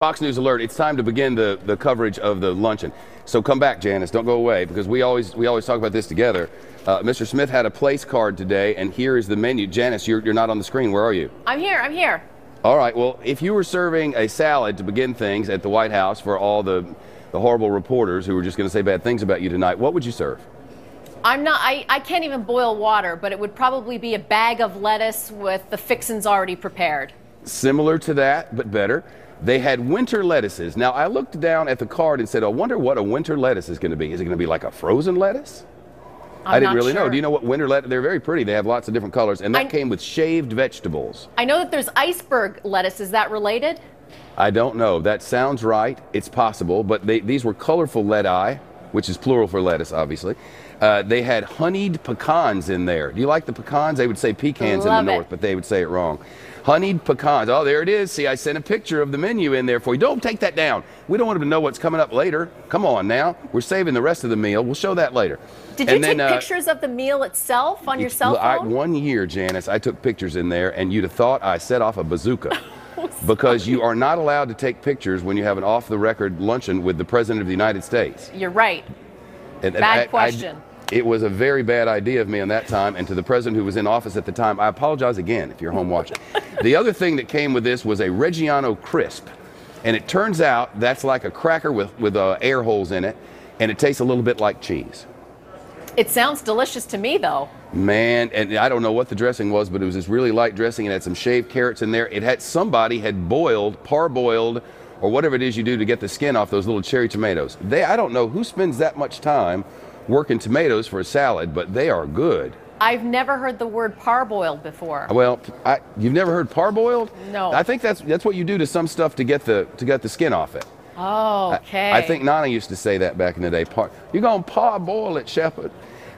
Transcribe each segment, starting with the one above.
Fox News alert, it's time to begin the coverage of the luncheon. So come back, Janice, don't go away, because we always talk about this together. Mr. Smith had a place card today, and here is the menu. Janice, you're not on the screen. Where are you? I'm here. All right, well, if you were serving a salad to begin things at the White House for all the horrible reporters who were just going to say bad things about you tonight, what would you serve? I can't even boil water, but it would probably be a bag of lettuce with the fixins already prepared. Similar to that, but better. They had winter lettuces. Now, I looked down at the card and said, I wonder what a winter lettuce is going to be. Is it going to be like a frozen lettuce? I didn't really know. Do you know what winter lettuce? They're very pretty. They have lots of different colors, and that came with shaved vegetables. I know that there's iceberg lettuce. Is that related? I don't know. That sounds right. It's possible, but these were colorful lettuce, which is plural for lettuce, obviously. They had honeyed pecans in there. Do you like the pecans? They would say pecans in the north, but they would say it wrong. Honeyed pecans. Oh, there it is. See, I sent a picture of the menu in there for you. Don't take that down. We don't want them to know what's coming up later. Come on now. We're saving the rest of the meal. We'll show that later. Did you take pictures of the meal itself on your cell phone? One year, Janice, I took pictures in there, and you'd have thought I set off a bazooka. Because you are not allowed to take pictures when you have an off-the-record luncheon with the President of the United States. You're right. Bad question. It was a very bad idea of me on that time, and to the president who was in office at the time, I apologize again if you're home watching. The other thing that came with this was a Reggiano Crisp, and it turns out that's like a cracker with air holes in it, and it tastes a little bit like cheese. It sounds delicious to me, though. Man, and I don't know what the dressing was, but it was this really light dressing, and it had some shaved carrots in there. It had somebody had boiled, parboiled, or whatever it is you do to get the skin off those little cherry tomatoes. I don't know who spends that much time working tomatoes for a salad, but they are good. I've never heard the word parboiled before. Well, you've never heard parboiled? No. I think that's what you do to some stuff to get the skin off it. Oh, okay. I think Nana used to say that back in the day. You're gonna parboil it, Shepard.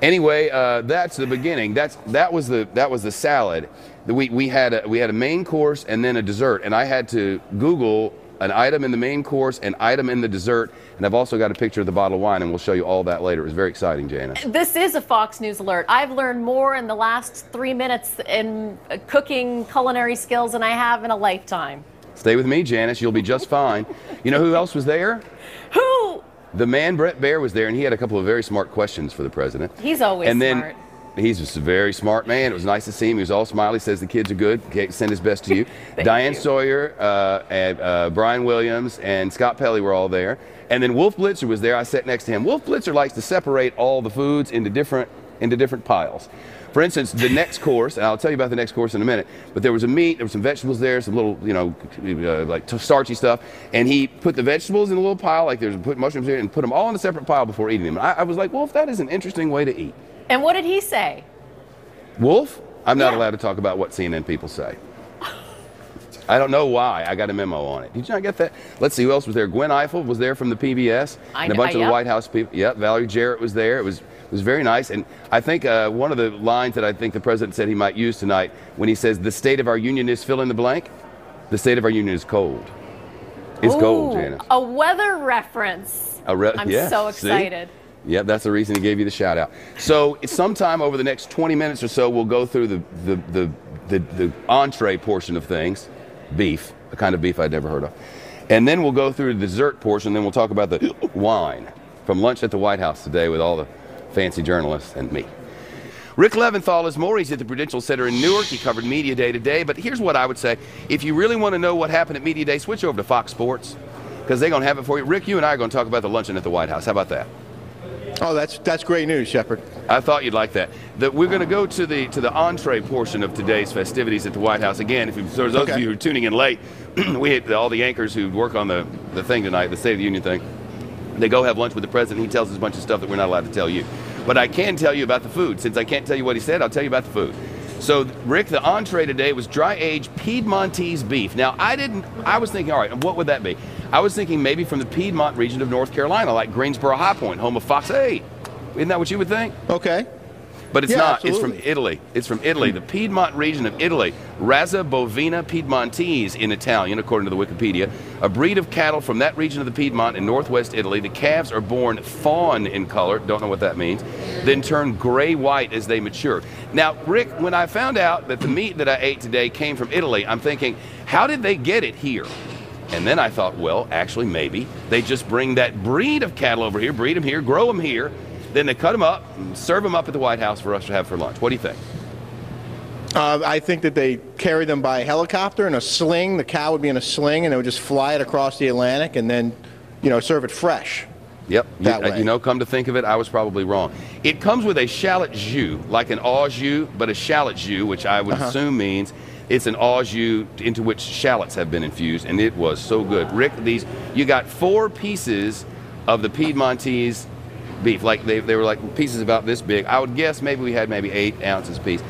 Anyway, that's the beginning. That was the salad. We had a main course and then a dessert, and I had to Google an item in the main course, an item in the dessert, and I've also got a picture of the bottle of wine, and we'll show you all that later. It was very exciting, Janice. This is a Fox News alert. I've learned more in the last 3 minutes in cooking culinary skills than I have in a lifetime. Stay with me, Janice. You'll be just fine. You know who else was there? Who? The man Brett Baer was there, and he had a couple of very smart questions for the president. He's always smart. He's just a very smart man. It was nice to see him. He was all smiley, says the kids are good. Send his best to you. Diane Sawyer, and Brian Williams, and Scott Pelley were all there. And then Wolf Blitzer was there. I sat next to him. Wolf Blitzer likes to separate all the foods into different piles. For instance, the next course, and I'll tell you about the next course in a minute, but there was a meat, there were some vegetables there, some little, like starchy stuff, and he put the vegetables in a little pile, like there's put mushrooms here, and put them all in a separate pile before eating them. And I was like, Wolf, that is an interesting way to eat. And what did he say? Wolf? I'm not allowed to talk about what CNN people say. I don't know why. I got a memo on it. Did you not get that? Let's see who else was there. Gwen Ifill was there from the PBS, and a bunch of the White House people. Yep, Valerie Jarrett was there. It was very nice. And I think one of the lines that I think the president said he might use tonight when he says, the state of our union is fill in the blank, the state of our union is cold. It's cold, Janice. A weather reference. I'm so excited. See? Yeah, that's the reason he gave you the shout out. So sometime over the next 20 minutes or so, we'll go through the entree portion of things, beef, a kind of beef I'd never heard of. And then we'll go through the dessert portion, then we'll talk about the wine from lunch at the White House today with all the fancy journalists and me. Rick Leventhal is more. He's at the Prudential Center in Newark. He covered Media Day today. But here's what I would say. If you really want to know what happened at Media Day, switch over to Fox Sports, because they're going to have it for you. Rick, you and I are going to talk about the luncheon at the White House. How about that? Oh, that's great news, Shepard. I thought you'd like that. We're going to go to the entree portion of today's festivities at the White House. Again, for those of you who are tuning in late, we had all the anchors who work on the thing tonight, the State of the Union thing. They go have lunch with the president. He tells us a bunch of stuff that we're not allowed to tell you. But I can tell you about the food. Since I can't tell you what he said, I'll tell you about the food. So, Rick, the entree today was dry-aged Piedmontese beef. Now, I was thinking, all right, what would that be? I was thinking maybe from the Piedmont region of North Carolina, like Greensboro High Point, home of Fox 8. Isn't that what you would think? Okay. But it's Yeah, not. It's from absolutely. Italy. It's from Italy, the Piedmont region of Italy. Razza bovina piedmontese in Italian, according to the Wikipedia. A breed of cattle from that region of the Piedmont in northwest Italy. The calves are born fawn in color, don't know what that means, then turn gray-white as they mature. Now, Rick, when I found out that the meat that I ate today came from Italy, I'm thinking, how did they get it here? And then I thought, well, actually, maybe they just bring that breed of cattle over here, breed them here, grow them here, then they cut them up and serve them up at the White House for us to have for lunch. What do you think? I think that they carry them by helicopter in a sling. The cow would be in a sling, and they would just fly it across the Atlantic and then, serve it fresh. Yep. That way. Come to think of it, I was probably wrong. It comes with a shallot jus, like an au jus, but a shallot jus, which I would assume means it's an au jus into which shallots have been infused, and it was so good. Rick, you got 4 pieces of the Piedmontese beef, like they were like pieces about this big. I would guess maybe we had maybe 8 ounces apiece.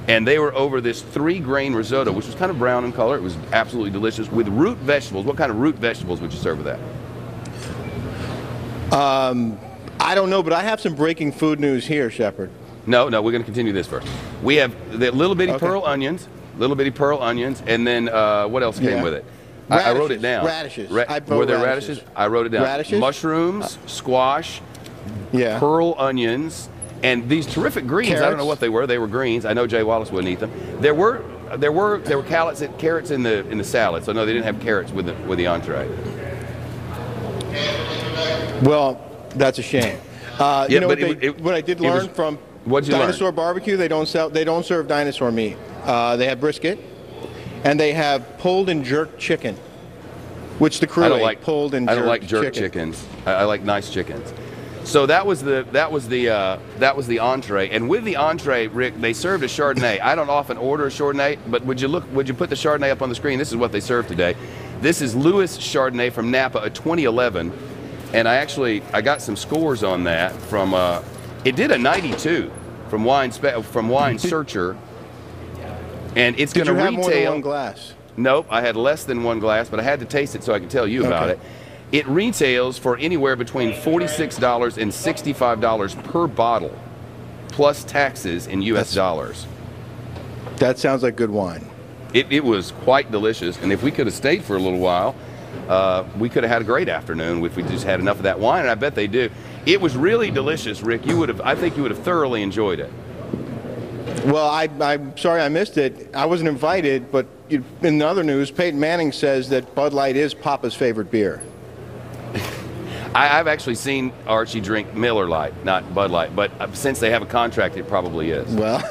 And they were over this 3-grain risotto, which was kind of brown in color. It was absolutely delicious with root vegetables. What kind of root vegetables would you serve with that? I don't know, but I have some breaking food news here, Shepard. No, we're going to continue this first. We have the little bitty pearl onions, and then what else came with it? I wrote it down. Radishes. Were there radishes? I wrote it down. Radishes? Mushrooms, squash, pearl onions, and these terrific greens. Carrots. I don't know what they were. They were greens. I know Jay Wallace wouldn't eat them. There were carrots in the salad. So no, they didn't have carrots with the entree. Well, that's a shame. What I did learn from Dinosaur Barbecue, they don't serve dinosaur meat. They have brisket, and they have pulled and jerked chicken, which the crew ate. Pulled and jerked. I don't like jerk chickens. I like nice chickens. So that was the entree, and with the entree, Rick, they served a Chardonnay. I don't often order a Chardonnay, but would you put the Chardonnay up on the screen? This is what they served today. This is Lewis Chardonnay from Napa, a 2011, and I got some scores on that from it did a 92 from Wine Searcher, and it's going to retail. Did you have more than one glass? Nope, I had less than 1 glass, but I had to taste it so I could tell you about it. It retails for anywhere between $46 and $65 per bottle, plus taxes in U.S. dollars. That sounds like good wine. It was quite delicious, and if we could have stayed for a little while, we could have had a great afternoon if we just had enough of that wine, and I bet they do. It was really delicious, Rick. I think you would have thoroughly enjoyed it. Well, I'm sorry I missed it. I wasn't invited, but in the other news, Peyton Manning says that Bud Light is Papa's favorite beer. I've actually seen Archie drink Miller Lite, not Bud Light, but since they have a contract, it probably is. Well,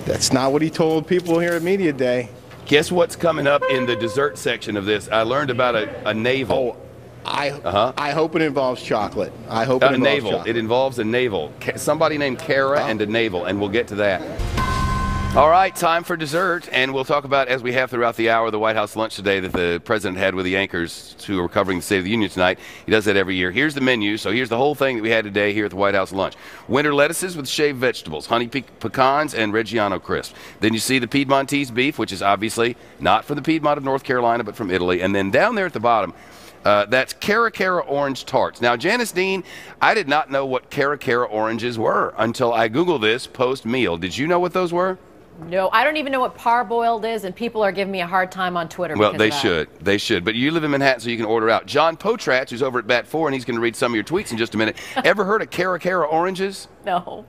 that's not what he told people here at Media Day. Guess what's coming up in the dessert section of this? I learned about a navel. I hope it involves chocolate. I hope it involves navel. chocolate. It involves a navel. Somebody named Kara and a navel, and we'll get to that. All right, time for dessert, and we'll talk about, as we have throughout the hour, the White House lunch today that the president had with the anchors who are covering the State of the Union tonight. He does that every year. Here's the menu. So here's the whole thing that we had today here at the White House lunch. Winter lettuces with shaved vegetables, honey pecans, and Reggiano crisp. Then you see the Piedmontese beef, which is obviously not from the Piedmont of North Carolina, but from Italy. And then down there at the bottom, that's Cara orange tarts. Now, Janice Dean, I did not know what Cara oranges were until I Googled this post-meal. Did you know what those were? No, I don't even know what parboiled is, and people are giving me a hard time on Twitter. Well, they should. But you live in Manhattan, so you can order out. John Potratz, who's over at Bat 4, and he's going to read some of your tweets in just a minute. Ever heard of Cara oranges? No.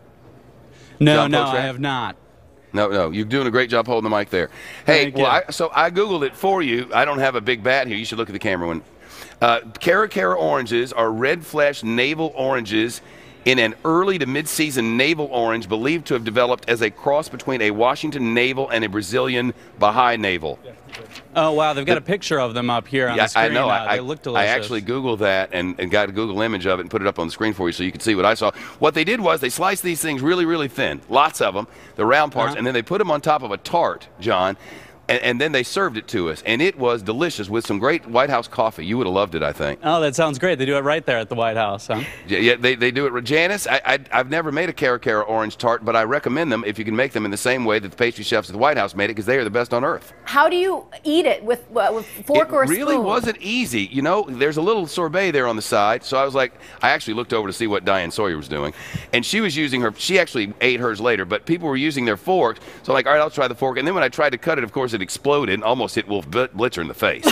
No, I have not. No, you're doing a great job holding the mic there. Hey, so I Googled it for you. I don't have a big bat here. You should look at the camera when. Cara oranges are red flesh navel oranges in an early to mid-season navel orange believed to have developed as a cross between a Washington navel and a Brazilian Baha'i navel. Oh, wow. They've got a picture of them up here on the screen. I know. They look delicious. I actually Googled that and got a Google image of it and put it up on the screen for you so you could see what I saw. What they did was they sliced these things really, really thin, lots of them, the round parts, and then they put them on top of a tart, John, And then they served it to us, and it was delicious with some great White House coffee. You would have loved it, I think. Oh, that sounds great. They do it right there at the White House, huh? Yeah, they do it. Janice, I've never made a Cara orange tart, but I recommend them if you can make them in the same way that the pastry chefs at the White House made it, because they are the best on earth. How do you eat it, with fork or a spoon? It really wasn't easy. You know, there's a little sorbet there on the side, so I was like, I actually looked over to see what Diane Sawyer was doing, and she was using her, she actually ate hers later, but people were using their forks, so like, all right, I'll try the fork, and then when I tried to cut it, of course, it exploded and almost hit Wolf Blitzer in the face.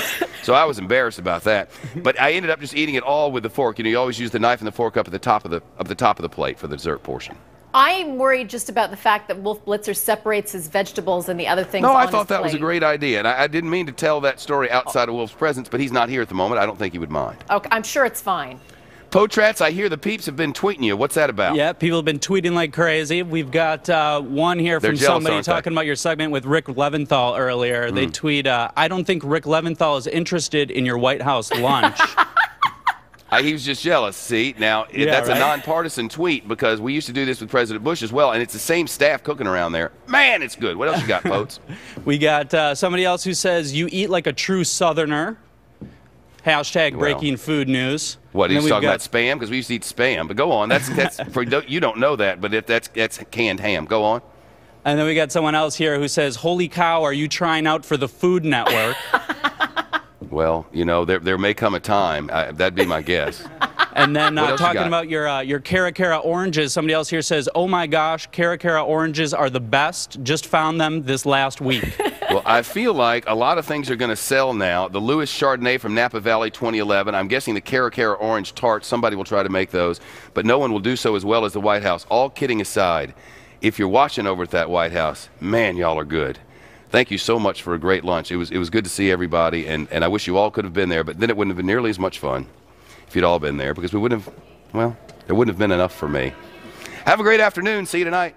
So I was embarrassed about that. But I ended up just eating it all with the fork. You know, you always use the knife and the fork up at the top of the plate for the dessert portion. I'm worried just about the fact that Wolf Blitzer separates his vegetables and the other things. No, I thought that was a great idea, and I didn't mean to tell that story outside of Wolf's presence, but he's not here at the moment. I don't think he would mind. Okay, I'm sure it's fine. Potrats, I hear the peeps have been tweeting you. What's that about? Yeah, people have been tweeting like crazy. We've got one here from somebody talking about your segment with Rick Leventhal earlier. They tweet, I don't think Rick Leventhal is interested in your White House lunch. He was just jealous. See, now that's a nonpartisan tweet, because we used to do this with President Bush as well, and it's the same staff cooking around there. Man, it's good. What else you got, Potes? We got somebody else who says, you eat like a true Southerner. Hashtag breaking food news. What, he's talking about spam? Because we used to eat spam. But go on. That's for, you don't know that, but if that's canned ham. Go on. And then we got someone else here who says, holy cow, are you trying out for the Food Network? Well, you know, there may come a time. That'd be my guess. And then talking about your Cara oranges, somebody else here says, oh my gosh, Cara oranges are the best. Just found them this last week. Well, I feel like a lot of things are going to sell now. The Lewis Chardonnay from Napa Valley 2011. I'm guessing the Cara orange tart, somebody will try to make those, but no one will do so as well as the White House. All kidding aside, if you're watching over at that White House, man, y'all are good. Thank you so much for a great lunch. It was good to see everybody, and I wish you all could have been there, but then it wouldn't have been nearly as much fun if you'd all been there, because we wouldn't have, well, there wouldn't have been enough for me. Have a great afternoon. See you tonight.